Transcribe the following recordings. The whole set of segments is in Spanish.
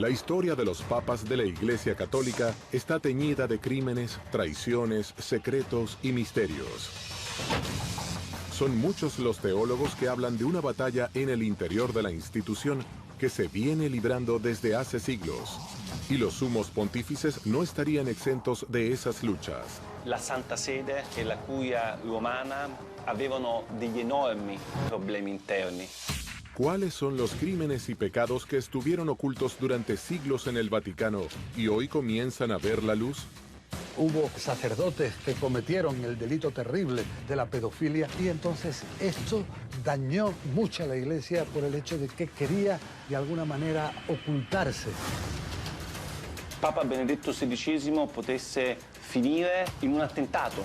La historia de los papas de la Iglesia Católica está teñida de crímenes, traiciones, secretos y misterios. Son muchos los teólogos que hablan de una batalla en el interior de la institución que se viene librando desde hace siglos. Y los sumos pontífices no estarían exentos de esas luchas. La Santa Sede e la Curia romana avevano degli enormi problemi interni. ¿Cuáles son los crímenes y pecados que estuvieron ocultos durante siglos en el Vaticano y hoy comienzan a ver la luz? Hubo sacerdotes que cometieron el delito terrible de la pedofilia y entonces esto dañó mucho a la Iglesia por el hecho de que quería de alguna manera ocultarse. Papa Benedetto XVI potesse finire in un attentato.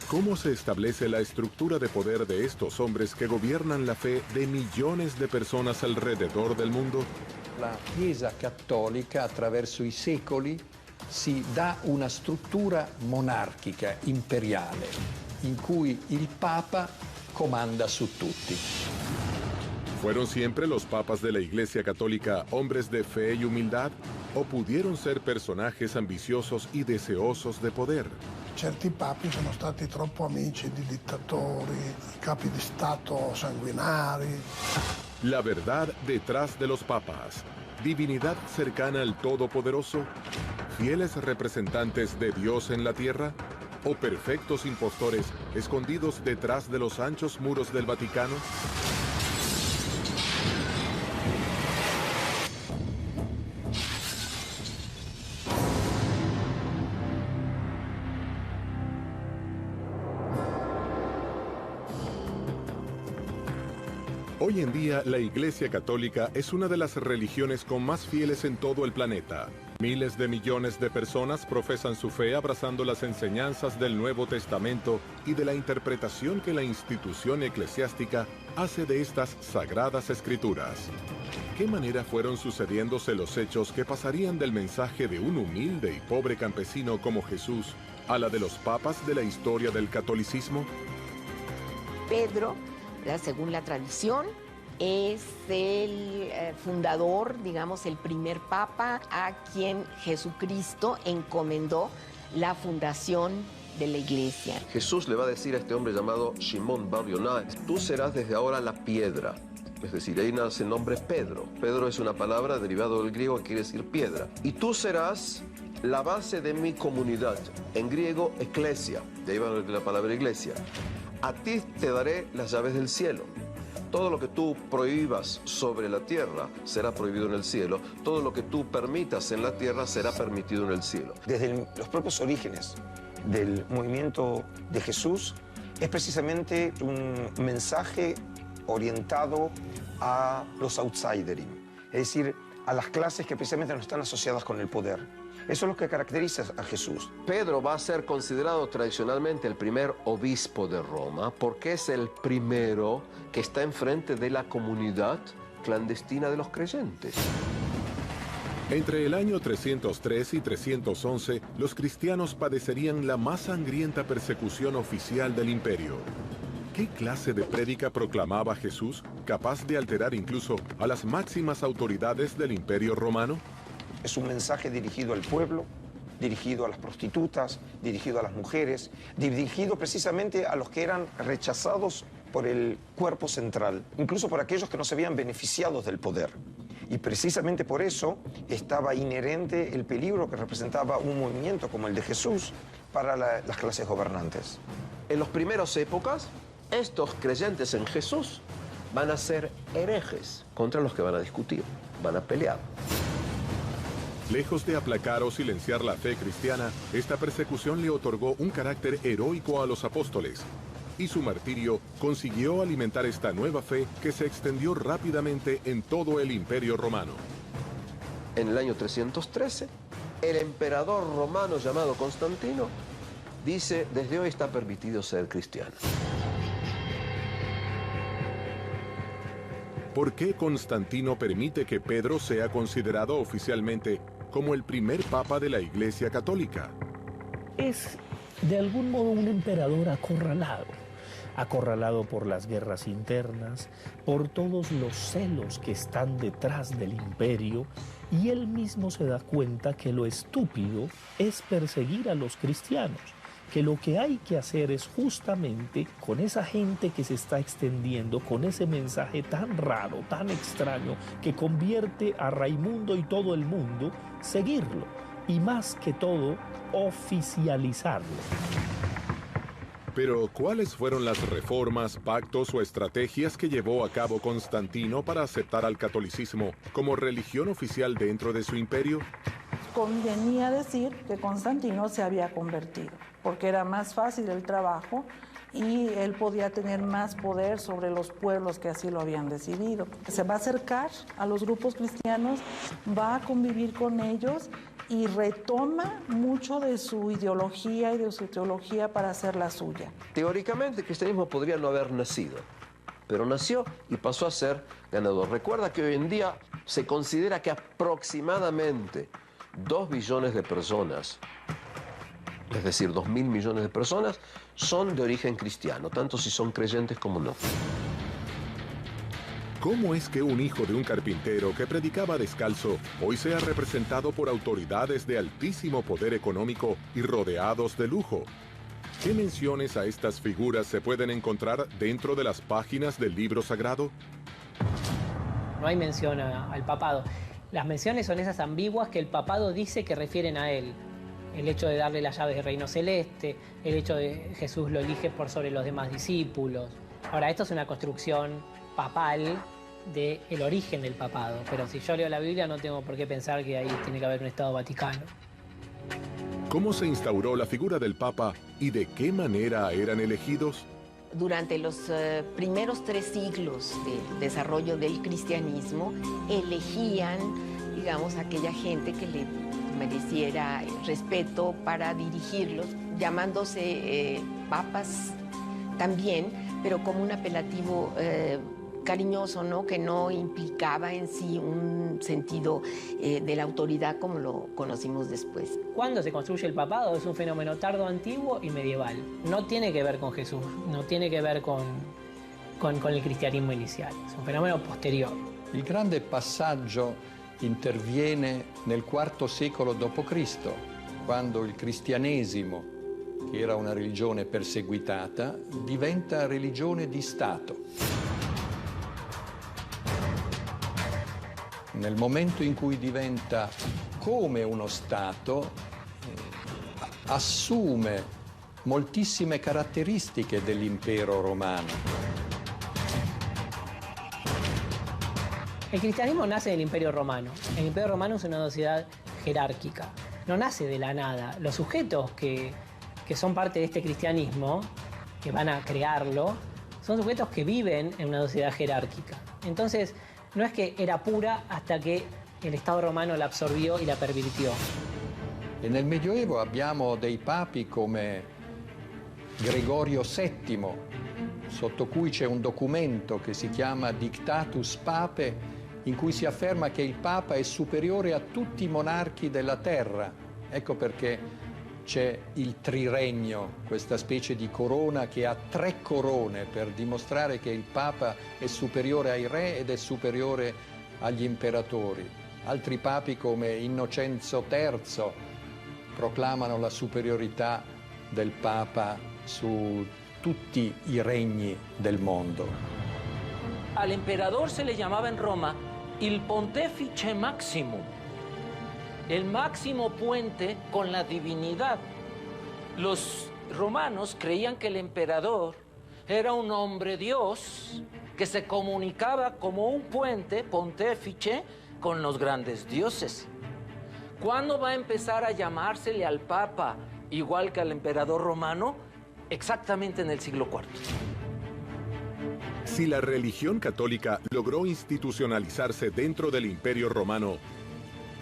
¿Cómo se establece la estructura de poder de estos hombres que gobiernan la fe de millones de personas alrededor del mundo? La Chiesa Cattolica attraverso i secoli si dà una struttura monarchica, imperiale, in cui il Papa comanda su tutti. ¿Fueron siempre los papas de la Iglesia Católica hombres de fe y humildad? ¿O pudieron ser personajes ambiciosos y deseosos de poder? Certi papi sono stati troppo amici di dittatori, capi di Stato sanguinari. La verdad detrás de los papas. Divinidad cercana al Todopoderoso. ¿Fieles representantes de Dios en la tierra? ¿O perfectos impostores escondidos detrás de los anchos muros del Vaticano? Hoy en día, la Iglesia Católica es una de las religiones con más fieles en todo el planeta. Miles de millones de personas profesan su fe abrazando las enseñanzas del Nuevo Testamento y de la interpretación que la institución eclesiástica hace de estas sagradas escrituras. ¿Qué manera fueron sucediéndose los hechos que pasarían del mensaje de un humilde y pobre campesino como Jesús a la de los papas de la historia del catolicismo? Pedro, según la tradición, es el fundador, digamos, el primer papa a quien Jesucristo encomendó la fundación de la iglesia. Jesús le va a decir a este hombre llamado Simón Bar Yoná, tú serás desde ahora la piedra. Es decir, ahí nace el nombre Pedro. Pedro es una palabra derivada del griego que quiere decir piedra. Y tú serás la base de mi comunidad. En griego, eclesia. De ahí va la palabra iglesia. A ti te daré las llaves del cielo. Todo lo que tú prohíbas sobre la tierra será prohibido en el cielo. Todo lo que tú permitas en la tierra será permitido en el cielo. Desde los propios orígenes del movimiento de Jesús es precisamente un mensaje orientado a los outsiders, es decir, a las clases que precisamente no están asociadas con el poder. Eso es lo que caracteriza a Jesús. Pedro va a ser considerado tradicionalmente el primer obispo de Roma porque es el primero que está enfrente de la comunidad clandestina de los creyentes. Entre el año 303 y 311, los cristianos padecerían la más sangrienta persecución oficial del imperio. ¿Qué clase de prédica proclamaba Jesús, capaz de alterar incluso a las máximas autoridades del imperio romano? Es un mensaje dirigido al pueblo, dirigido a las prostitutas, dirigido a las mujeres, dirigido precisamente a los que eran rechazados por el cuerpo central, incluso por aquellos que no se habían beneficiado del poder. Y precisamente por eso estaba inherente el peligro que representaba un movimiento como el de Jesús para las clases gobernantes. En las primeras épocas, estos creyentes en Jesús van a ser herejes contra los que van a discutir, van a pelear. Lejos de aplacar o silenciar la fe cristiana, esta persecución le otorgó un carácter heroico a los apóstoles, y su martirio consiguió alimentar esta nueva fe que se extendió rápidamente en todo el imperio romano. En el año 313, el emperador romano llamado Constantino dice, desde hoy está permitido ser cristiano. ¿Por qué Constantino permite que Pedro sea considerado oficialmente como el primer papa de la Iglesia Católica? Es de algún modo un emperador acorralado por las guerras internas, por todos los celos que están detrás del imperio Y él mismo se da cuenta que lo estúpido es perseguir a los cristianos, que lo que hay que hacer es justamente con esa gente que se está extendiendo, con ese mensaje tan raro, tan extraño, que convierte a Raimundo y todo el mundo, seguirlo y más que todo, oficializarlo. Pero, ¿cuáles fueron las reformas, pactos o estrategias que llevó a cabo Constantino para aceptar al catolicismo como religión oficial dentro de su imperio? Convenía decir que Constantino se había convertido, porque era más fácil el trabajo y él podía tener más poder sobre los pueblos que así lo habían decidido. Se va a acercar a los grupos cristianos, va a convivir con ellos y retoma mucho de su ideología y de su teología para hacer la suya. Teóricamente el cristianismo podría no haber nacido, pero nació y pasó a ser ganador. Recuerda que hoy en día se considera que aproximadamente 2 billones de personas, es decir, 2.000 millones de personas, son de origen cristiano, tanto si son creyentes como no. ¿Cómo es que un hijo de un carpintero que predicaba descalzo hoy sea representado por autoridades de altísimo poder económico y rodeados de lujo? ¿Qué menciones a estas figuras se pueden encontrar dentro de las páginas del libro sagrado? No hay mención al papado. Las menciones son esas ambiguas que el papado dice que refieren a él. El hecho de darle las llaves del reino celeste, el hecho de que Jesús lo elige por sobre los demás discípulos. Ahora, esto es una construcción papal del origen del papado, pero si yo leo la Biblia no tengo por qué pensar que ahí tiene que haber un Estado Vaticano. ¿Cómo se instauró la figura del Papa y de qué manera eran elegidos? Durante los primeros 3 siglos del desarrollo del cristianismo, elegían, digamos, aquella gente que le mereciera respeto para dirigirlos, llamándose papas también, pero como un apelativo cariñoso, ¿no? Que no implicaba en sí un sentido de la autoridad como lo conocimos después. ¿Cuándo se construye el papado? Es un fenómeno tardo, antiguo y medieval. No tiene que ver con Jesús, no tiene que ver con el cristianismo inicial. Es un fenómeno posterior. Il grande passaggio interviene nel IV secolo d.C., quando il cristianesimo, che era una religione perseguitata, diventa religione di Stato. Nel momento in cui diventa come uno Stato, assume moltissime caratteristiche dell'impero romano. El cristianismo nace del Imperio Romano. El Imperio Romano es una sociedad jerárquica. No nace de la nada. Los sujetos que son parte de este cristianismo, que van a crearlo, son sujetos que viven en una sociedad jerárquica. Entonces, no es que era pura hasta che el Estado romano la absorbió y la pervirtió. E nel Medioevo abbiamo dei papi come Gregorio VII, sotto cui c'è un documento che si chiama Dictatus Papae, in cui si afferma che il Papa è superiore a tutti i monarchi della terra. Ecco perché c'è il triregno, questa specie di corona che ha 3 corone per dimostrare che il Papa è superiore ai re ed è superiore agli imperatori. Altri papi come Innocenzo III proclamano la superiorità del Papa su tutti i regni del mondo. Al emperador se le llamaba en Roma il Pontefice Maximum, el máximo puente con la divinidad. Los romanos creían que el emperador era un hombre Dios que se comunicaba como un puente, pontefice, con los grandes dioses. ¿Cuándo va a empezar a llamársele al Papa igual que al emperador romano? Exactamente en el siglo IV. Si la religión católica logró institucionalizarse dentro del Imperio Romano,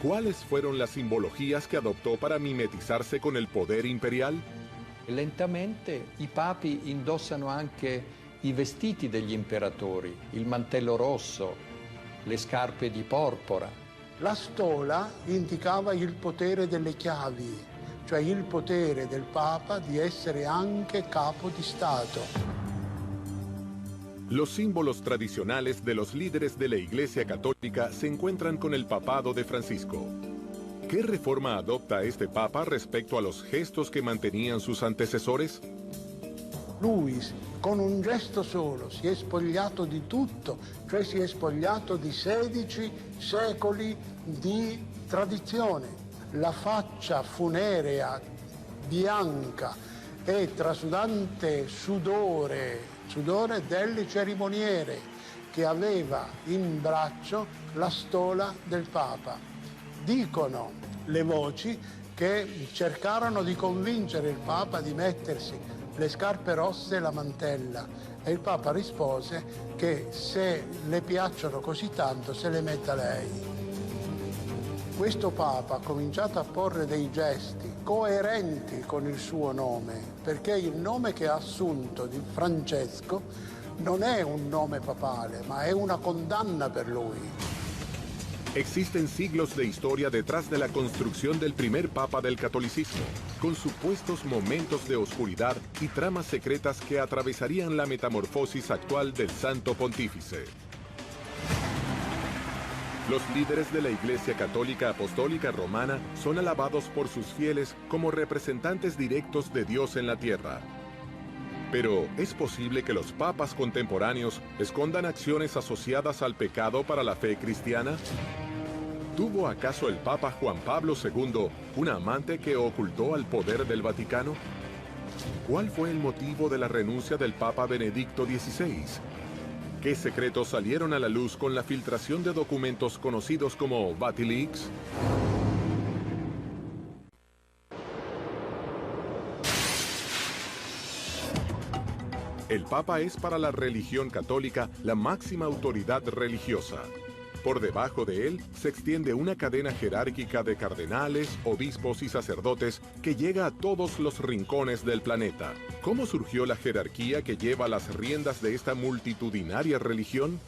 ¿cuáles fueron las simbologías que adoptó para mimetizarse con el poder imperial? Lentamente i papi indossano anche i vestiti degli imperatori, il mantello rosso, le scarpe di porpora. La stola indicava il potere delle chiavi, cioè il potere del Papa di essere anche capo di Stato. Los símbolos tradicionales de los líderes de la Iglesia Católica se encuentran con el papado de Francisco. ¿Qué reforma adopta este papa respecto a los gestos que mantenían sus antecesores? Lui, con un gesto solo, si è spogliato di tutto, cioè si è spogliato di 16 secoli di tradizione. La faccia funerea, bianca e trasudante sudore del cerimoniere che aveva in braccio la stola del Papa. Dicono le voci che cercarono di convincere il Papa di mettersi le scarpe rosse e la mantella e il Papa rispose che se le piacciono così tanto se le metta lei. Questo Papa ha cominciato a porre dei gesti coerenti con il suo nome, perché il nome che ha assunto di Francesco non è un nome papale, ma è una condanna per lui. Existen siglos de historia detrás de la construcción del primer papa del catolicismo, con supuestos momentos de oscuridad y tramas secretas que atravesarían la metamorfosis actual del Santo Pontífice. Los líderes de la Iglesia Católica Apostólica Romana son alabados por sus fieles como representantes directos de Dios en la tierra. Pero, ¿es posible que los papas contemporáneos escondan acciones asociadas al pecado para la fe cristiana? ¿Tuvo acaso el Papa Juan Pablo II una amante que ocultó al poder del Vaticano? ¿Cuál fue el motivo de la renuncia del Papa Benedicto XVI? ¿Qué secretos salieron a la luz con la filtración de documentos conocidos como Vatileaks? El Papa es para la religión católica la máxima autoridad religiosa. Por debajo de él se extiende una cadena jerárquica de cardenales, obispos y sacerdotes que llega a todos los rincones del planeta. ¿Cómo surgió la jerarquía que lleva las riendas de esta multitudinaria religión?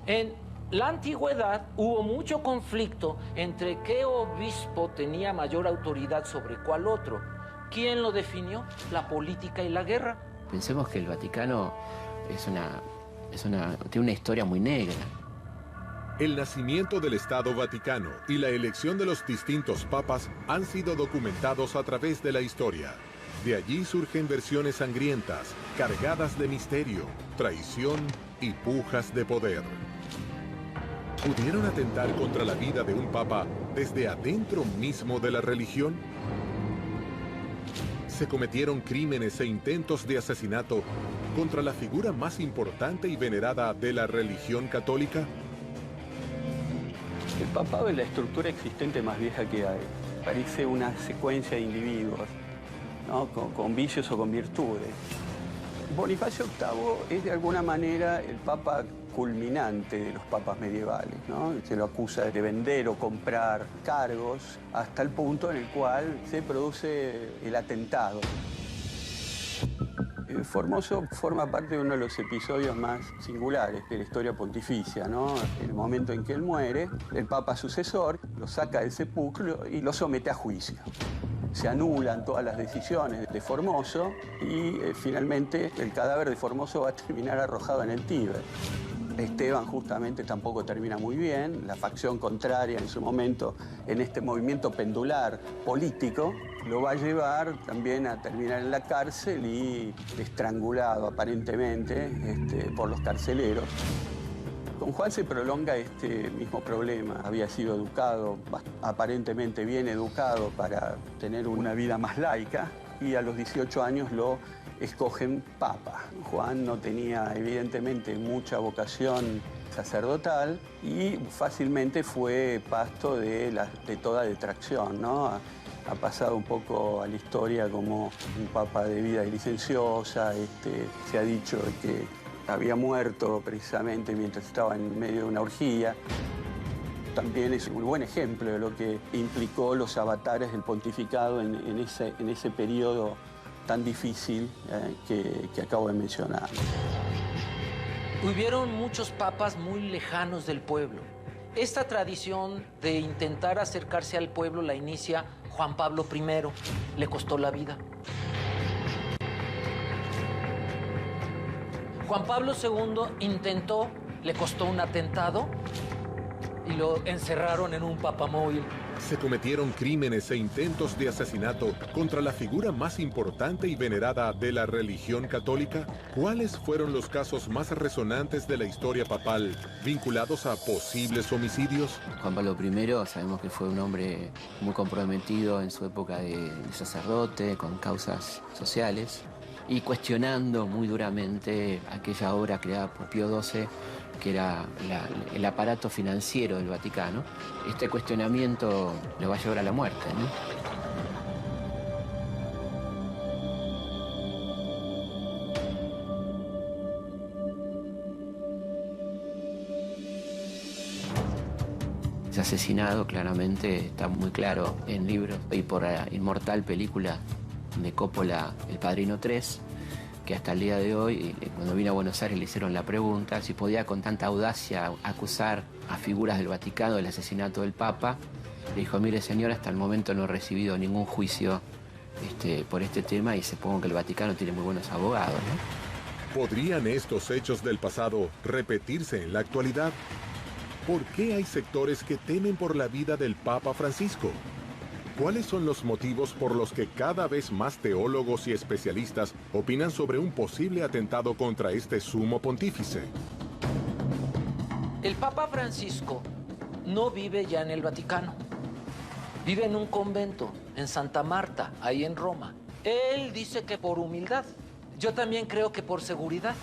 En la antigüedad hubo mucho conflicto entre qué obispo tenía mayor autoridad sobre cuál otro. ¿Quién lo definió? La política y la guerra. Pensemos que el Vaticano tiene una historia muy negra. El nacimiento del Estado Vaticano y la elección de los distintos papas han sido documentados a través de la historia. De allí surgen versiones sangrientas, cargadas de misterio, traición y pujas de poder. ¿Pudieron atentar contra la vida de un papa desde adentro mismo de la religión? ¿Se cometieron crímenes e intentos de asesinato contra la figura más importante y venerada de la religión católica? El papado es la estructura existente más vieja que hay. Parece una secuencia de individuos, ¿no? con vicios o con virtudes. Bonifacio VIII es de alguna manera el papa culminante de los papas medievales, ¿no? Se lo acusa de vender o comprar cargos hasta el punto en el cual se produce el atentado. Formoso forma parte de uno de los episodios más singulares de la historia pontificia, ¿no? En el momento en que él muere, el papa sucesor lo saca del sepulcro y lo somete a juicio. Se anulan todas las decisiones de Formoso y finalmente el cadáver de Formoso va a terminar arrojado en el Tíber. Esteban justamente tampoco termina muy bien, la facción contraria en su momento en este movimiento pendular político lo va a llevar también a terminar en la cárcel y estrangulado aparentemente por los carceleros. Con Juan se prolonga este mismo problema. Había sido educado, aparentemente bien educado para tener una vida más laica y a los 18 años lo escogen papa. Juan no tenía evidentemente mucha vocación sacerdotal y fácilmente fue pasto de toda detracción, ¿no? Ha pasado un poco a la historia como un papa de vida licenciosa. Se ha dicho que había muerto precisamente mientras estaba en medio de una orgía. También es un buen ejemplo de lo que implicó los avatares del pontificado en ese periodo tan difícil que acabo de mencionar. Hubieron muchos papas muy lejanos del pueblo. Esta tradición de intentar acercarse al pueblo la inicia Juan Pablo I. Le costó la vida. Juan Pablo II intentó, le costó un atentado y lo encerraron en un papamóvil. Se cometieron crímenes e intentos de asesinato contra la figura más importante y venerada de la religión católica. ¿Cuáles fueron los casos más resonantes de la historia papal vinculados a posibles homicidios? Juan Pablo I sabemos que fue un hombre muy comprometido en su época de sacerdote, con causas sociales, y cuestionando muy duramente aquella obra creada por Pío XII, que era el aparato financiero del Vaticano. Este cuestionamiento lo va a llevar a la muerte, ¿no? Es asesinado, claramente, está muy claro en libros y por la inmortal película de Coppola, El Padrino 3, que hasta el día de hoy, cuando vino a Buenos Aires le hicieron la pregunta si podía con tanta audacia acusar a figuras del Vaticano del asesinato del Papa. Le dijo, mire señor, hasta el momento no he recibido ningún juicio por este tema y supongo que el Vaticano tiene muy buenos abogados, ¿no? ¿Podrían estos hechos del pasado repetirse en la actualidad? ¿Por qué hay sectores que temen por la vida del Papa Francisco? ¿Cuáles son los motivos por los que cada vez más teólogos y especialistas opinan sobre un posible atentado contra este sumo pontífice? El Papa Francisco no vive ya en el Vaticano. Vive en un convento, en Santa Marta, ahí en Roma. Él dice que por humildad. Yo también creo que por seguridad.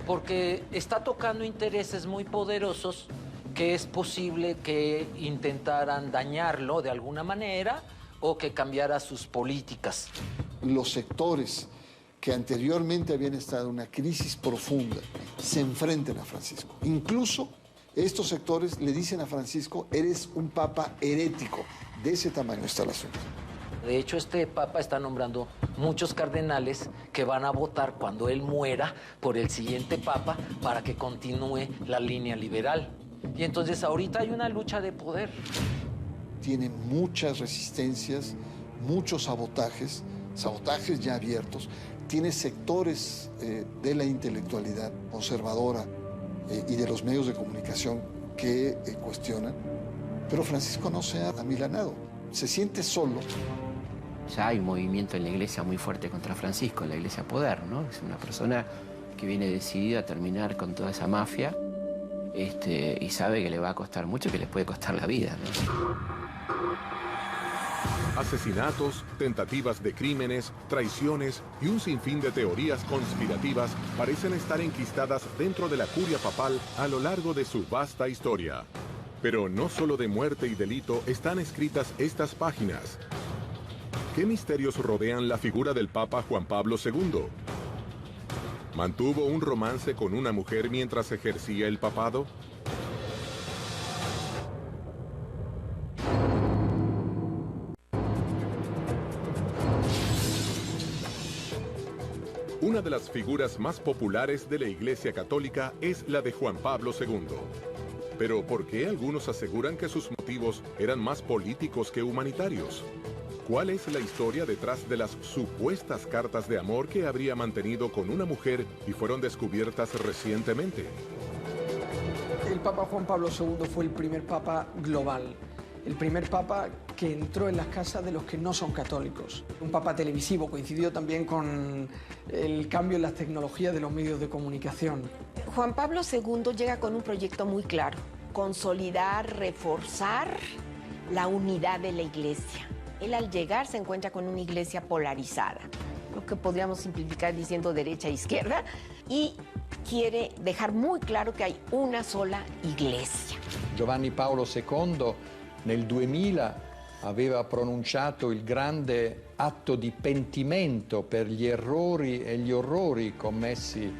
Porque está tocando intereses muy poderosos que es posible que intentaran dañarlo de alguna manera o que cambiara sus políticas. Los sectores que anteriormente habían estado en una crisis profunda se enfrentan a Francisco. Incluso estos sectores le dicen a Francisco, eres un papa herético. De ese tamaño está el asunto. De hecho, este papa está nombrando muchos cardenales que van a votar cuando él muera por el siguiente papa para que continúe la línea liberal. Y entonces ahorita hay una lucha de poder. Tiene muchas resistencias, muchos sabotajes ya abiertos. Tiene sectores de la intelectualidad conservadora y de los medios de comunicación que cuestionan. Pero Francisco no se ha amilanado, se siente solo. Ya hay un movimiento en la iglesia muy fuerte contra Francisco, en la iglesia Poder, ¿no? Es una persona que viene decidida a terminar con toda esa mafia. Y sabe que le va a costar mucho, que le puede costar la vida, ¿no? Asesinatos, tentativas de crímenes, traiciones y un sinfín de teorías conspirativas parecen estar enquistadas dentro de la curia papal a lo largo de su vasta historia. Pero no solo de muerte y delito están escritas estas páginas. ¿Qué misterios rodean la figura del Papa Juan Pablo II? ¿Mantuvo un romance con una mujer mientras ejercía el papado? Una de las figuras más populares de la Iglesia Católica es la de Juan Pablo II. Pero ¿por qué algunos aseguran que sus motivos eran más políticos que humanitarios? ¿Cuál es la historia detrás de las supuestas cartas de amor que habría mantenido con una mujer y fueron descubiertas recientemente? El Papa Juan Pablo II fue el primer papa global, el primer papa que entró en las casas de los que no son católicos. Un papa televisivo, coincidió también con el cambio en las tecnologías de los medios de comunicación. Juan Pablo II llega con un proyecto muy claro: consolidar, reforzar la unidad de la Iglesia. Él al llegar se encuentra con una iglesia polarizada, lo que podríamos simplificar diciendo derecha e izquierda, y quiere dejar muy claro que hay una sola iglesia. Giovanni Paolo II nel 2000 aveva pronunciato il grande atto di pentimento per gli errori e gli orrori commessi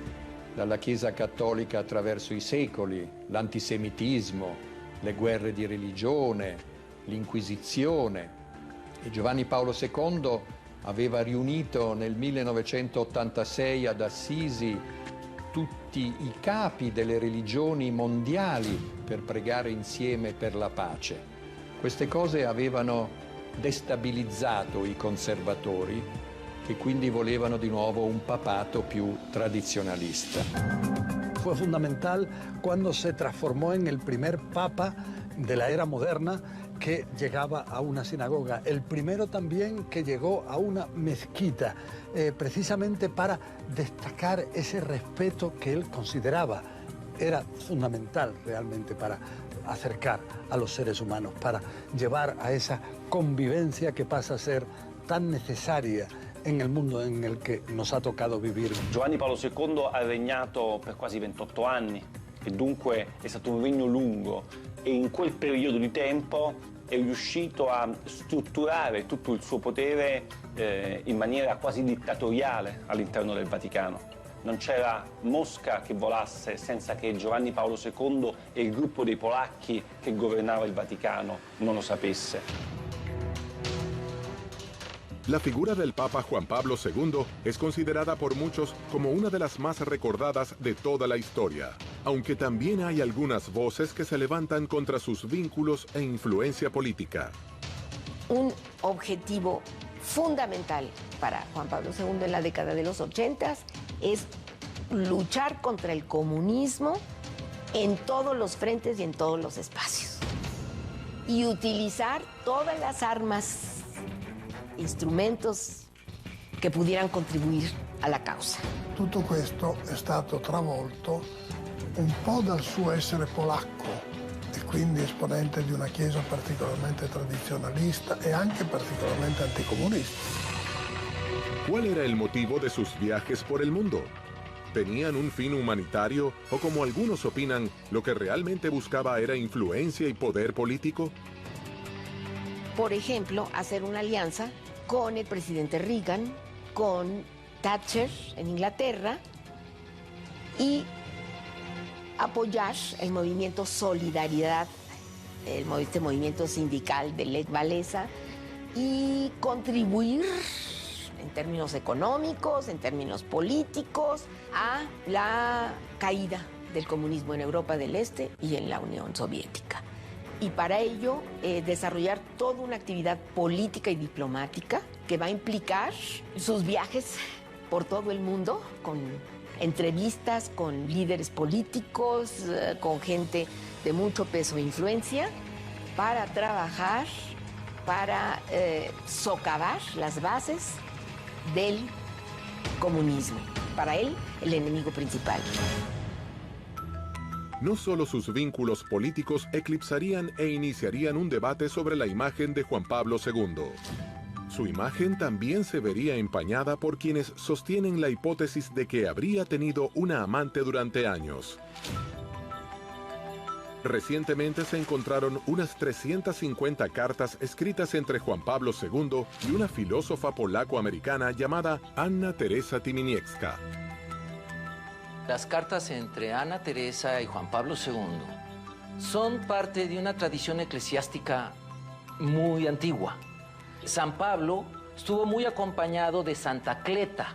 dalla Chiesa Cattolica attraverso i secoli, l'antisemitismo, le guerre di religione, l'Inquisizione. E Giovanni Paolo II aveva riunito nel 1986 ad Assisi tutti i capi delle religioni mondiali per pregare insieme per la pace. Queste cose avevano destabilizzato i conservatori che quindi volevano di nuovo un papato più tradizionalista. Fue fundamental cuando se transformó en el primer papa de la era moderna que llegaba a una sinagoga, el primero también que llegó a una mezquita, precisamente para destacar ese respeto que él consideraba era fundamental realmente para acercar a los seres humanos, para llevar a esa convivencia che passa a ser tan necessaria nel mondo in cui nos ha toccato vivere. Giovanni Paolo II ha regnato per quasi 28 anni e dunque è stato un regno lungo e in quel periodo di tempo è riuscito a strutturare tutto il suo potere in maniera quasi dittatoriale all'interno del Vaticano. Non c'era mosca che volasse senza che Giovanni Paolo II e il gruppo dei polacchi che governava il Vaticano non lo sapesse. La figura del Papa Juan Pablo II es considerada por muchos como una de las más recordadas de toda la historia, aunque también hay algunas voces que se levantan contra sus vínculos e influencia política. Un objetivo fundamental para Juan Pablo II en la década de los 80 es luchar contra el comunismo en todos los frentes y en todos los espacios. Y utilizar todas las armas, strumenti che pudieran contribuire alla causa. Tutto questo è stato travolto un po' dal suo essere polacco e quindi esponente di una chiesa particolarmente tradizionalista e anche particolarmente anticomunista. ¿Cuál era el motivo de sus viajes por el mundo? ¿Tenían un fin humanitario o, como algunos opinan, lo que realmente buscaba era influencia y poder político? Por ejemplo, hacer una alianza con el presidente Reagan, con Thatcher en Inglaterra y apoyar el movimiento Solidaridad, este movimiento sindical de Lech Walesa, y contribuir en términos económicos, en términos políticos, a la caída del comunismo en Europa del Este y en la Unión Soviética. Y para ello desarrollar toda una actividad política y diplomática que va a implicar sus viajes por todo el mundo, con entrevistas con líderes políticos, con gente de mucho peso e influencia, para trabajar, para socavar las bases del comunismo. Para él, el enemigo principal. No solo sus vínculos políticos eclipsarían e iniciarían un debate sobre la imagen de Juan Pablo II. Su imagen también se vería empañada por quienes sostienen la hipótesis de que habría tenido una amante durante años. Recientemente se encontraron unas 350 cartas escritas entre Juan Pablo II y una filósofa polaco-americana llamada Anna Teresa Tymieniecka. Las cartas entre Ana Teresa y Juan Pablo II son parte de una tradición eclesiástica muy antigua. San Pablo estuvo muy acompañado de Santa Cleta.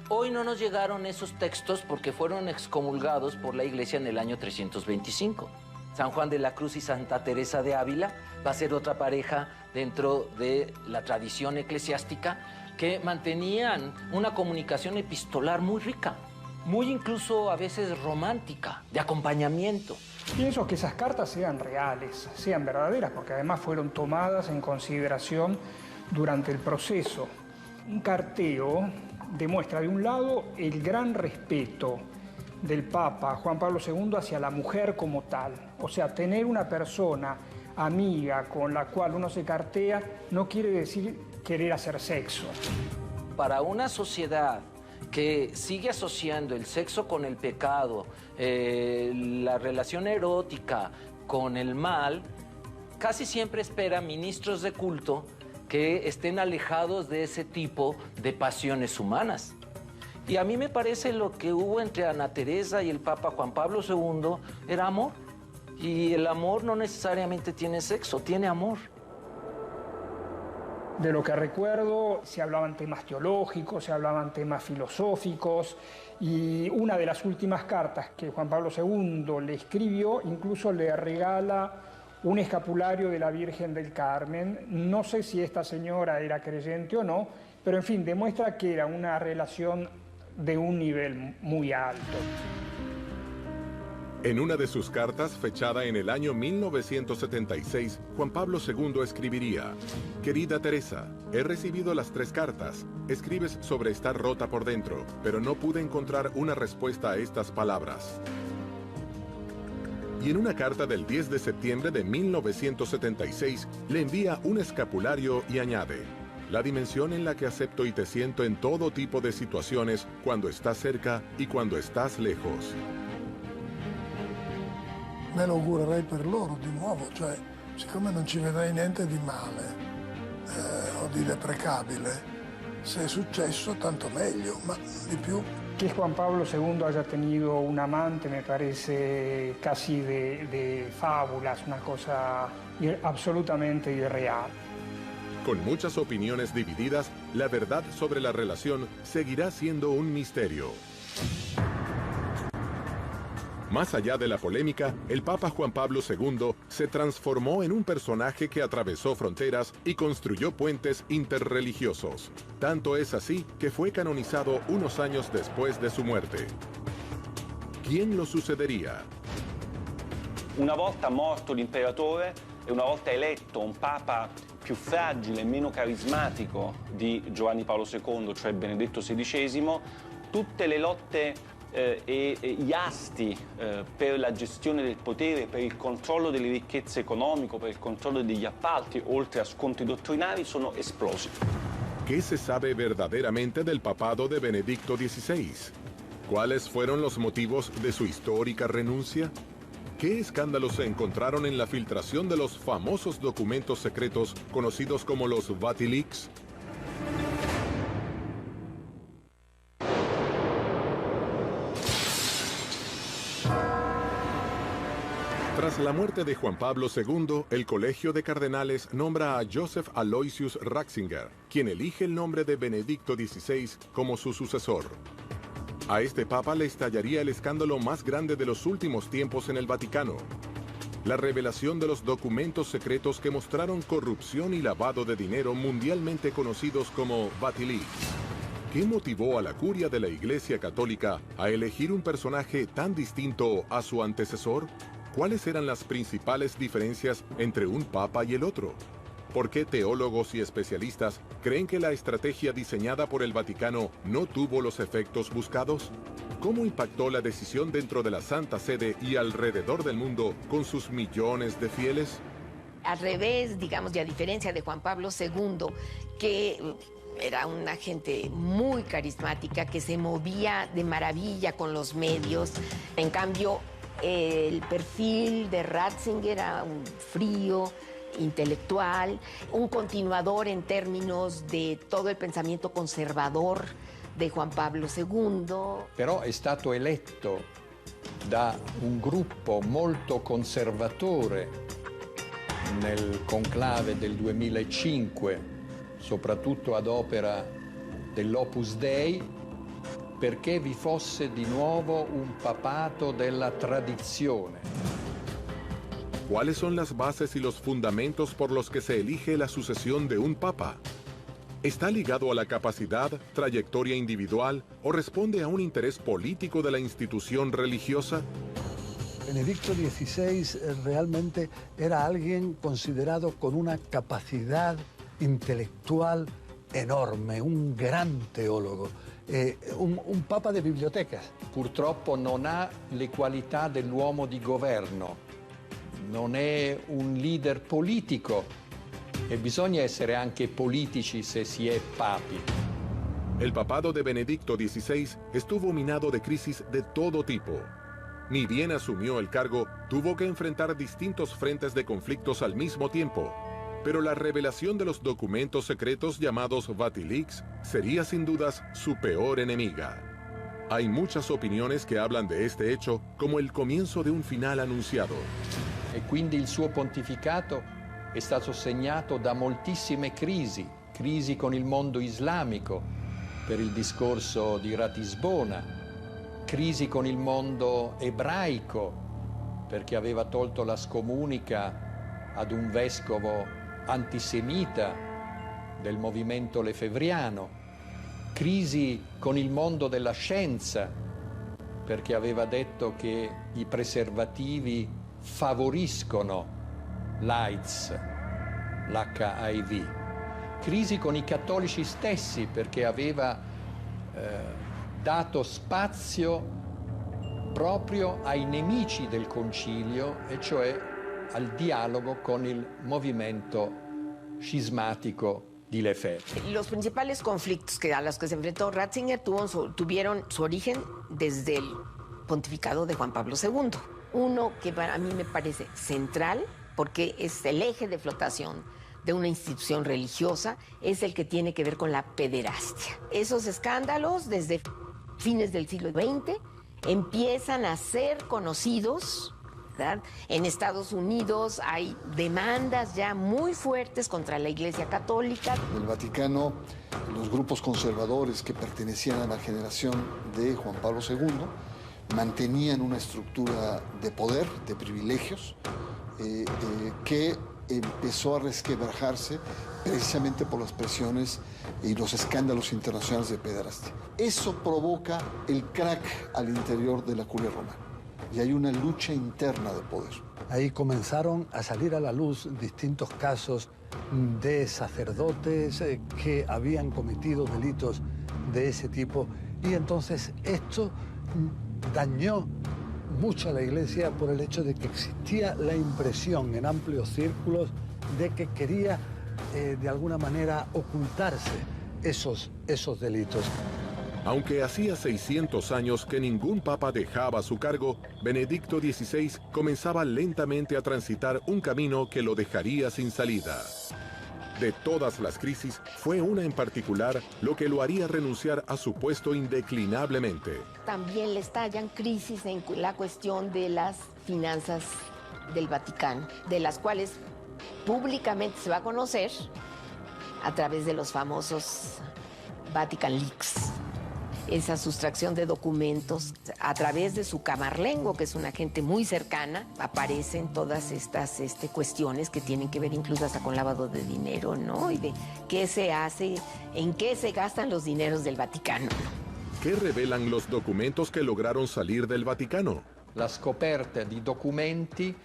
Hoy no nos llegaron esos textos porque fueron excomulgados por la Iglesia en el año 325. San Juan de la Cruz y Santa Teresa de Ávila va a ser otra pareja dentro de la tradición eclesiástica que mantenían una comunicación epistolar muy rica, muy incluso a veces romántica, de acompañamiento. Pienso que esas cartas sean reales, sean verdaderas, porque además fueron tomadas en consideración durante el proceso. Un carteo demuestra, de un lado, el gran respeto del Papa Juan Pablo II hacia la mujer como tal. O sea, tener una persona amiga con la cual uno se cartea no quiere decir querer hacer sexo. Para una sociedad que sigue asociando el sexo con el pecado, la relación erótica con el mal, casi siempre espera ministros de culto que estén alejados de ese tipo de pasiones humanas. Y a mí me parece lo que hubo entre Ana Teresa y el Papa Juan Pablo II era amor. Y el amor no necesariamente tiene sexo, tiene amor. De lo que recuerdo, se hablaban temas teológicos, se hablaban temas filosóficos, y una de las últimas cartas que Juan Pablo II le escribió incluso le regala un escapulario de la Virgen del Carmen. No sé si esta señora era creyente o no, pero en fin, demuestra que era una relación de un nivel muy alto. En una de sus cartas, fechada en el año 1976, Juan Pablo II escribiría: «Querida Teresa, he recibido las 3 cartas. Escribes sobre estar rota por dentro, pero no pude encontrar una respuesta a estas palabras». Y en una carta del 10 de septiembre de 1976, le envía un escapulario y añade: «La dimensión en la que acepto y te siento en todo tipo de situaciones, cuando estás cerca y cuando estás lejos». Me lo augurerei per loro di nuovo, cioè siccome non ci vedrei niente di male o di deprecabile, se è successo tanto meglio, ma di più. Que Juan Pablo II haya tenido un amante me parece casi de fábulas, una cosa absolutamente irreal. Con muchas opiniones divididas, la verdad sobre la relación seguirá siendo un misterio. Más allá de la polémica, el Papa Juan Pablo II se transformó en un personaje que atravesó fronteras y construyó puentes interreligiosos. Tanto es así que fue canonizado unos años después de su muerte. ¿Quién lo sucedería? Una volta morto l'imperatore e una volta eletto un papa più fragile e meno carismatico di Giovanni Paolo II, cioè Benedetto XVI, tutte le lotte e gli asti per la gestione del potere, per il controllo delle ricchezze economiche, per il controllo degli appalti, oltre a scontri dottrinari, sono esplosi. ¿Qué se sabe verdaderamente del papado de Benedicto XVI? ¿Cuáles fueron los motivos de su histórica renuncia? ¿Qué escándalos se encontraron en la filtración de los famosos documentos secretos conocidos como los Vatilix? Tras la muerte de Juan Pablo II, el Colegio de Cardenales nombra a Joseph Aloysius Ratzinger, quien elige el nombre de Benedicto XVI como su sucesor. A este papa le estallaría el escándalo más grande de los últimos tiempos en el Vaticano: la revelación de los documentos secretos que mostraron corrupción y lavado de dinero mundialmente conocidos como Vatilix. ¿Qué motivó a la curia de la Iglesia Católica a elegir un personaje tan distinto a su antecesor? ¿Cuáles eran las principales diferencias entre un papa y el otro? ¿Por qué teólogos y especialistas creen que la estrategia diseñada por el Vaticano no tuvo los efectos buscados? ¿Cómo impactó la decisión dentro de la Santa Sede y alrededor del mundo con sus millones de fieles? Al revés, digamos, y a diferencia de Juan Pablo II, que era una gente muy carismática, que se movía de maravilla con los medios. En cambio, el perfil de Ratzinger era un frío, intelectual, un continuador en términos de todo il pensamiento conservador di Juan Pablo II. Però è stato eletto da un gruppo molto conservatore nel conclave del 2005, soprattutto ad opera dell'Opus Dei, perché vi fosse di nuovo un papato della tradizione. ¿Cuáles son las bases y los fundamentos por los que se elige la sucesión de un papa? ¿Está ligado a la capacidad, trayectoria individual o responde a un interés político de la institución religiosa? Benedicto XVI realmente era alguien considerado con una capacidad intelectual enorme, un gran teólogo. Un papa de bibliotecas. Purtroppo non ha le qualità dell'uomo di governo, non è un leader politico e bisogna essere anche politici se si è papi. El papado de Benedicto XVI estuvo minado de crisis de todo tipo. Ni bien asumió el cargo, tuvo que enfrentar distintos frentes de conflictos al mismo tiempo. Pero la revelación de los documentos secretos llamados Vatilix sería sin dudas su peor enemiga. Hay muchas opiniones que hablan de este hecho como el comienzo de un final anunciado. E quindi il suo pontificato è stato segnato da moltissime crisi con il mondo islamico per il discorso di Ratisbona, crisi con il mondo ebraico perché aveva tolto la scomunica ad un vescovo antisemita del movimento lefebvriano, crisi con il mondo della scienza, perché aveva detto che i preservativi favoriscono l'AIDS, l'HIV, crisi con i cattolici stessi, perché aveva dato spazio proprio ai nemici del concilio, e cioè al dialogo con il movimento cismático di Lefebvre. Los principales conflictos a los que se enfrentó Ratzinger tuvieron su origen desde el pontificado de Juan Pablo II. Uno que para mí me parece central, porque es el eje de flotación de una institución religiosa, es el que tiene que ver con la pederastia. Esos escándalos, desde fines del siglo XX, empiezan a ser conocidos, ¿verdad? En Estados Unidos hay demandas ya muy fuertes contra la Iglesia Católica. En el Vaticano, los grupos conservadores que pertenecían a la generación de Juan Pablo II mantenían una estructura de poder, de privilegios, que empezó a resquebrajarse precisamente por las presiones y los escándalos internacionales de pederastia. Eso provoca el crack al interior de la Curia Romana y hay una lucha interna de poder. Ahí comenzaron a salir a la luz distintos casos de sacerdotes que habían cometido delitos de ese tipo, y entonces esto dañó mucho a la Iglesia por el hecho de que existía la impresión en amplios círculos de que quería de alguna manera ocultarse esos delitos. Aunque hacía 600 años que ningún papa dejaba su cargo, Benedicto XVI comenzaba lentamente a transitar un camino que lo dejaría sin salida. De todas las crisis, fue una en particular lo que lo haría renunciar a su puesto indeclinablemente. También le estallan crisis en la cuestión de las finanzas del Vaticano, de las cuales públicamente se va a conocer a través de los famosos Vatican Leaks. Esa sustracción de documentos a través de su camarlengo, que es una gente muy cercana, aparecen todas estas cuestiones que tienen que ver incluso hasta con lavado de dinero, ¿no? Y de qué se hace, en qué se gastan los dineros del Vaticano. ¿Qué revelan los documentos que lograron salir del Vaticano? La scoperta di documenti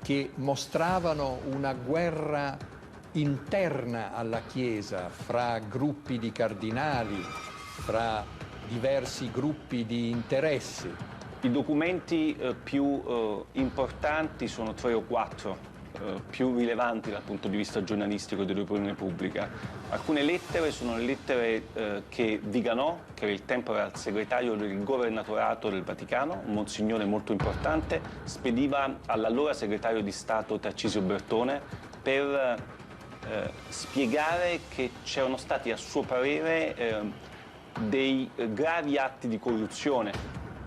che mostravano una guerra interna alla Chiesa fra gruppi di cardinali, fra diversi gruppi di interessi. I documenti più importanti sono 3 o 4, più rilevanti dal punto di vista giornalistico dell'opinione pubblica. Alcune lettere sono le lettere che Viganò, che al tempo era il segretario del governatorato del Vaticano, un monsignore molto importante, spediva all'allora segretario di Stato Tarcisio Bertone per spiegare che c'erano stati, a suo parere, dei gravi atti di corruzione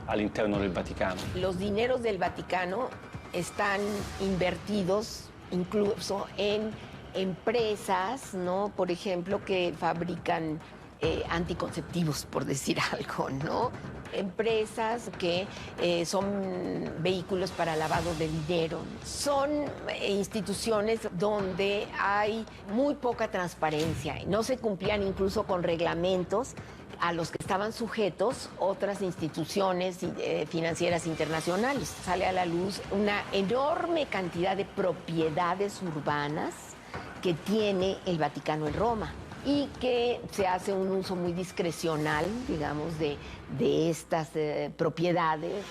all'interno del Vaticano. Los dineros del Vaticano están invertidos incluso en empresas, ¿no? Por ejemplo, que fabrican anticonceptivos, por decir algo, ¿no? Empresas que son vehículos para lavado de dinero. Son instituciones donde hay muy poca transparencia. No se cumplían incluso con reglamentos a los que estaban sujetos otras instituciones financieras internacionales. Sale a la luz una enorme cantidad de propiedades urbanas que tiene el Vaticano en Roma y que se hace un uso muy discrecional, digamos, de estas propiedades.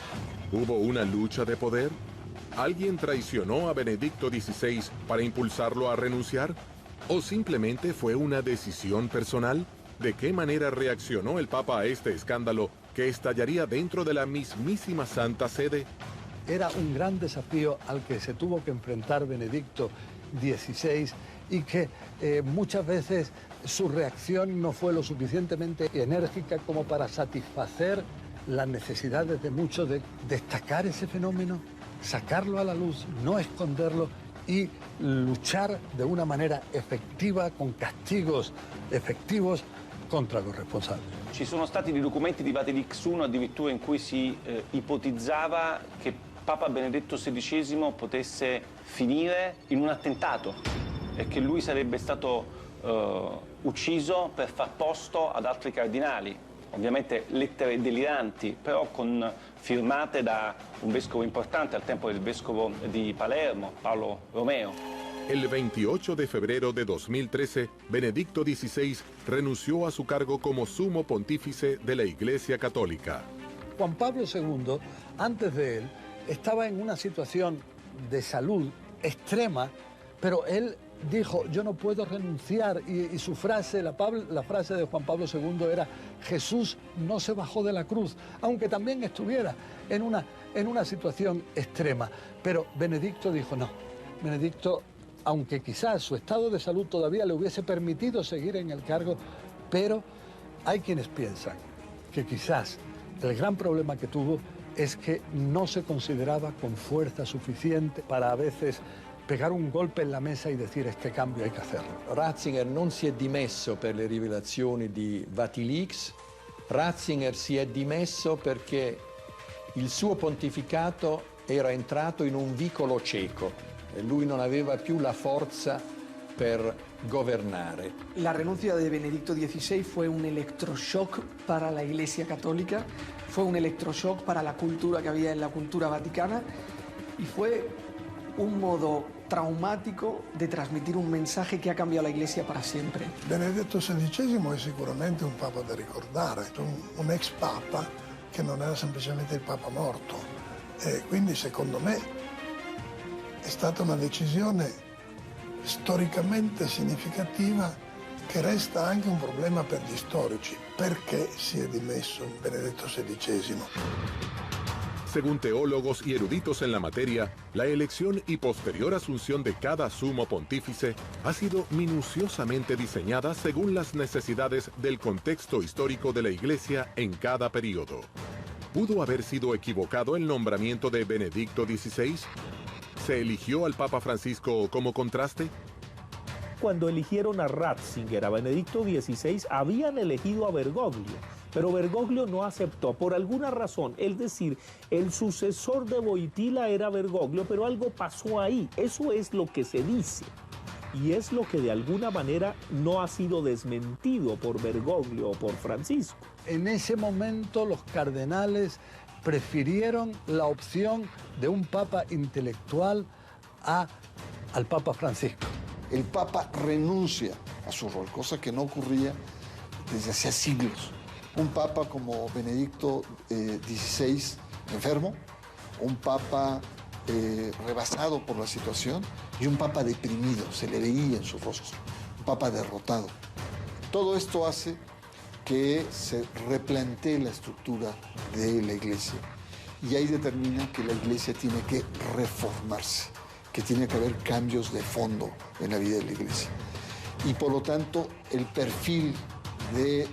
¿Hubo una lucha de poder? ¿Alguien traicionó a Benedicto XVI para impulsarlo a renunciar? ¿O simplemente fue una decisión personal? ¿De qué manera reaccionó el Papa a este escándalo que estallaría dentro de la mismísima Santa Sede? Era un gran desafío al que se tuvo que enfrentar Benedicto XVI y que muchas veces su reacción no fue lo suficientemente enérgica como para satisfacer las necesidades de muchos de destacar ese fenómeno, sacarlo a la luz, no esconderlo y luchar de una manera efectiva, con castigos efectivos, contra los responsables. Ci sono stati dei documenti di Vatilix I addirittura in cui si ipotizzava che Papa Benedetto XVI potesse finire in un attentato e che lui sarebbe stato ucciso per far posto ad altri cardinali. Ovviamente lettere deliranti, però firmate da un vescovo importante al tempo del vescovo di Palermo, Paolo Romeo. El 28 de febrero de 2013, Benedicto XVI renunció a su cargo como sumo pontífice de la Iglesia Católica. Juan Pablo II, antes de él, estaba en una situación de salud extrema, pero él dijo, yo no puedo renunciar, y su frase, la frase de Juan Pablo II era, Jesús no se bajó de la cruz, aunque también estuviera en una situación extrema. Pero Benedicto dijo, no, Benedicto, aunque quizás su estado de salud todavía le hubiese permitido seguir en el cargo, pero hay quienes piensan que quizás el gran problema que tuvo es que no se consideraba con fuerza suficiente para a veces pegar un golpe en la mesa e decir este cambio hay que hacerlo. Ratzinger non si è dimesso per le rivelazioni di Vatilix, Ratzinger si è dimesso perché il suo pontificato era entrato in un vicolo cieco e lui non aveva più la forza per governare. La renuncia de Benedicto XVI fue un electroshock para la Iglesia Católica, fue un electroshock para la cultura que había en la cultura vaticana y fue un modo traumático de transmitir un mensaje que ha cambiado la Iglesia para siempre. Benedetto XVI è sicuramente un papa da ricordare, un ex papa che non era semplicemente il papa morto. E quindi secondo me è stata una decisione storicamente significativa che resta anche un problema per gli storici. Perché si è dimesso Benedetto XVI? Según teólogos y eruditos en la materia, la elección y posterior asunción de cada sumo pontífice ha sido minuciosamente diseñada según las necesidades del contexto histórico de la Iglesia en cada periodo. ¿Pudo haber sido equivocado el nombramiento de Benedicto XVI? ¿Se eligió al Papa Francisco como contraste? Cuando eligieron a Ratzinger, a Benedicto XVI, habían elegido a Bergoglio, pero Bergoglio no aceptó por alguna razón. Es decir, el sucesor de Wojtyła era Bergoglio, pero algo pasó ahí. Eso es lo que se dice. Y es lo que de alguna manera no ha sido desmentido por Bergoglio o por Francisco. En ese momento los cardenales prefirieron la opción de un papa intelectual al Papa Francisco. El Papa renuncia a su rol, cosa que no ocurría desde hacía siglos. Un Papa como Benedicto XVI enfermo, un Papa rebasado por la situación y un Papa deprimido, se le veía en su rostro, un Papa derrotado. Todo esto hace que se replantee la estructura de la Iglesia y ahí determina que la Iglesia tiene que reformarse, que tiene que haber cambios de fondo en la vida de la Iglesia. Y por lo tanto, el perfil de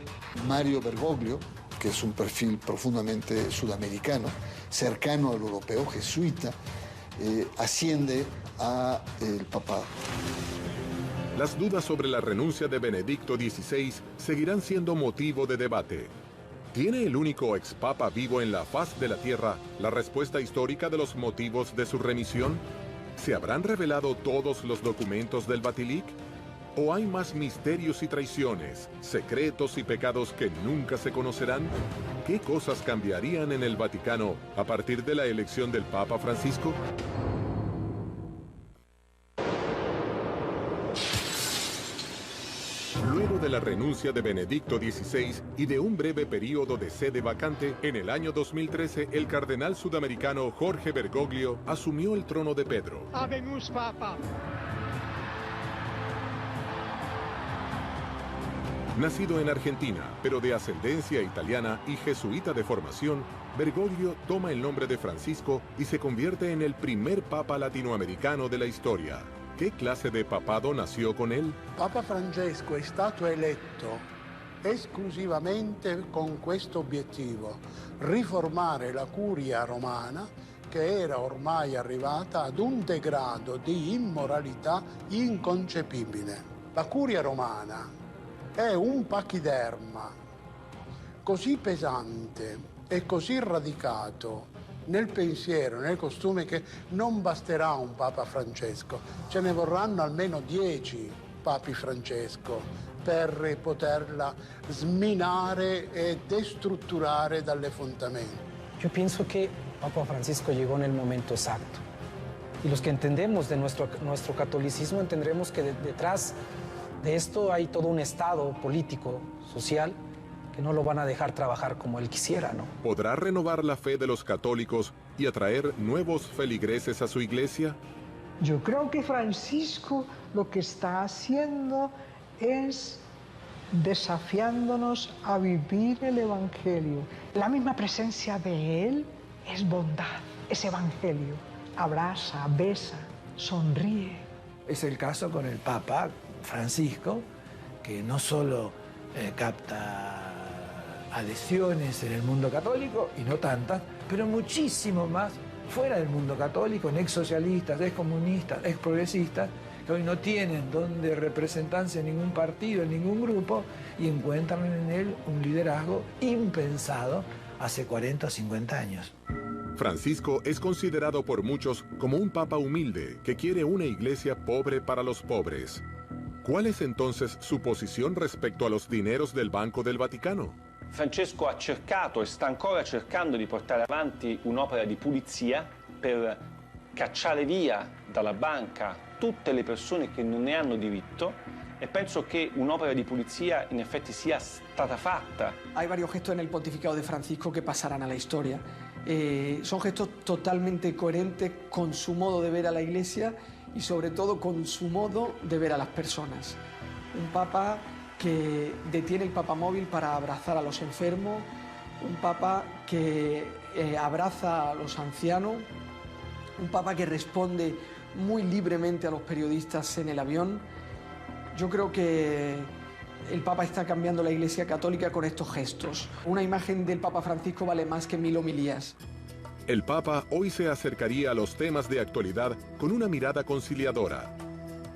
Mario Bergoglio, que es un perfil profundamente sudamericano, cercano al europeo, jesuita, asciende a el papado. Las dudas sobre la renuncia de Benedicto XVI seguirán siendo motivo de debate. ¿Tiene el único expapa vivo en la faz de la Tierra la respuesta histórica de los motivos de su remisión? ¿Se habrán revelado todos los documentos del Vatilic? ¿O hay más misterios y traiciones, secretos y pecados que nunca se conocerán? ¿Qué cosas cambiarían en el Vaticano a partir de la elección del Papa Francisco? Luego de la renuncia de Benedicto XVI y de un breve periodo de sede vacante, en el año 2013 el cardenal sudamericano Jorge Bergoglio asumió el trono de Pedro. Habemus Papa. Nacido en Argentina, pero de ascendencia italiana y jesuita de formación, Bergoglio toma el nombre de Francisco y se convierte en el primer papa latinoamericano de la historia. ¿Qué clase de papado nació con él? Papa Francesco è stato eletto esclusivamente con questo obiettivo, riformare la curia romana che era ormai arrivata ad un degrado di immoralità inconcepibile. La curia romana è un pachiderma così pesante e così radicato nel pensiero, nel costume, che non basterà un Papa Francesco, ce ne vorranno almeno 10 Papi Francesco per poterla sminare e destrutturare dalle fondamenta. Yo pienso que Papa Francisco llegó en el momento exacto. Y los que entendemos de nuestro catolicismo entendremos que detrás de esto hay todo un estado político, social, que no lo van a dejar trabajar como él quisiera, ¿no? ¿Podrá renovar la fe de los católicos y atraer nuevos feligreses a su iglesia? Yo creo que Francisco lo que está haciendo es desafiándonos a vivir el Evangelio. La misma presencia de él es bondad, es Evangelio. Abraza, besa, sonríe. Es el caso con el Papa Francisco, que no solo capta adhesiones en el mundo católico, y no tantas, pero muchísimo más fuera del mundo católico, en ex socialistas, ex comunistas, ex progresistas, que hoy no tienen donde representarse en ningún partido, en ningún grupo, y encuentran en él un liderazgo impensado hace 40 o 50 años. Francisco es considerado por muchos como un papa humilde que quiere una iglesia pobre para los pobres. ¿Cuál es entonces su posición respecto a los dineros del Banco del Vaticano? Francesco ha cercato e sta ancora cercando di portare avanti un'opera di pulizia per cacciare via dalla banca tutte le persone che non ne hanno diritto, e penso che un'opera di pulizia in effetti sia stata fatta. Hay varios gestos en el pontificado de Francisco que pasarán a la historia. Son gestos totalmente coherentes con su modo de ver a la Iglesia y sobre todo con su modo de ver a las personas. Un papa que detiene el papamóvil para abrazar a los enfermos, un papa que abraza a los ancianos, un papa que responde muy libremente a los periodistas en el avión. Yo creo que el Papa está cambiando la Iglesia Católica con estos gestos. Una imagen del Papa Francisco vale más que 1000 homilías. El Papa hoy se acercaría a los temas de actualidad con una mirada conciliadora.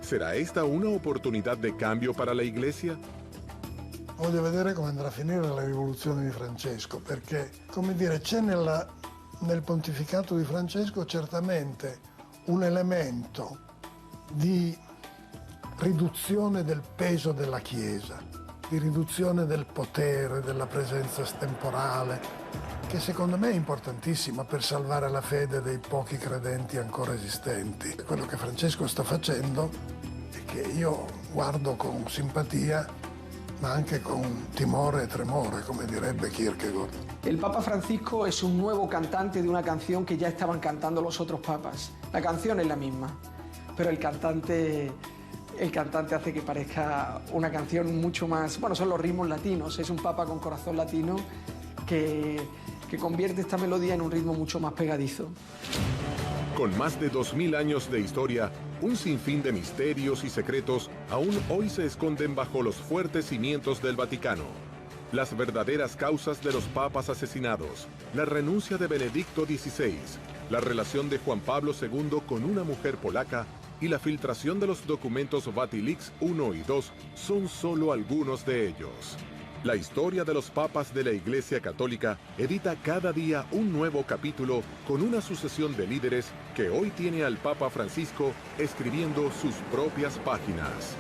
¿Será esta una oportunità di cambio para la Iglesia? Voglio vedere come andrà a finire la rivoluzione di Francesco, perché, come dire, c'è nel pontificato di Francesco certamente un elemento di riduzione del peso della Chiesa, di riduzione del potere, della presenza estemporale, che secondo me è importantissima per salvare la fede dei pochi credenti ancora esistenti. Quello che Francesco sta facendo e che io guardo con simpatia, ma anche con timore e tremore, come direbbe Kierkegaard. El Papa Francisco es un nuevo cantante de una canción que ya estaban cantando los otros papas. La canción es la misma, pero el cantante hace que parezca una canción mucho más... Bueno, son los ritmos latinos, es un papa con corazón latino que convierte esta melodía en un ritmo mucho más pegadizo. Con más de 2000 años de historia, un sinfín de misterios y secretos aún hoy se esconden bajo los fuertes cimientos del Vaticano. Las verdaderas causas de los papas asesinados, la renuncia de Benedicto XVI, la relación de Juan Pablo II con una mujer polaca y la filtración de los documentos Vatilix I y II son solo algunos de ellos. La historia de los papas de la Iglesia Católica edita cada día un nuevo capítulo con una sucesión de líderes que hoy tiene al Papa Francisco escribiendo sus propias páginas.